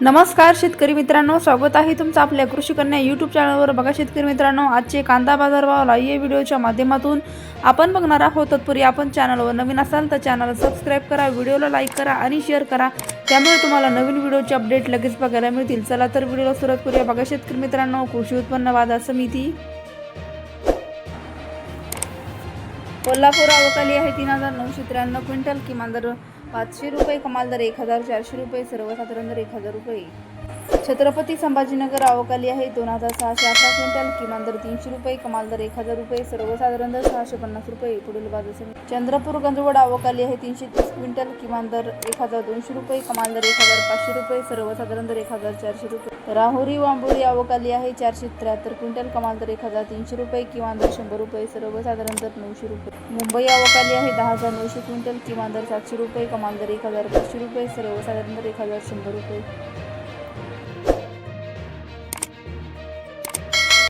नमस्कार शेतकरी मित्रांनो, स्वागत आहे तुमचं आपल्या कृषी कन्या यूट्यूब चॅनलवर। बघा शेतकरी मित्रांनो, आजचे कांदा बाजारभाव लाईव्ह व्हिडिओच्या माध्यमातून आपण बघणार आहोत। तत्पूर्वी आपण चॅनलवर नवीन असाल तर चॅनल सबस्क्राइब करा, व्हिडिओला लाईक करा आणि शेअर करा, त्यामुळे तुम्हाला नवीन व्हिडिओचे अपडेट लगेच बघायला मिळतील। चला तर व्हिडिओला सुरुवात करूया। बघा शेतकरी मित्रांनो, कृषी उत्पन्न बाजार समिती कोल्हापूर आवकाली आहे 3993 क्विंटल, किमान दर 500 रुपये, कमाल दर 1400 रुपये, सर्वसाधारण दर 1000 रुपये। छत्रपती संभाजीनगर आवकाली आहे 2618 क्विंटल, किमान दर 300 रुपये, कमाल दर 1000 रुपये, सर्वसाधारण दर 650 रुपये। पुढील बाजार समिती चंद्रपूर गंजवड आवकाली आहे 330 क्विंटल, किमान दर 1200 रुपये, कमाल दर 1500 रुपये, सर्वसाधारण दर 1400 रुपये। राहुरी वांबुरी आवकाली आहे 473 क्विंटल, कमाल दर 1300 रुपये, किमान दर 100 रुपये, सर्वसाधारण दर 900 रुपये। मुंबई आवकाली आहे 10900 क्विंटल, किमान दर 700 रुपये, कमाल दर 1500 रुपये, सर्वसाधारण दर 1100 रुपये।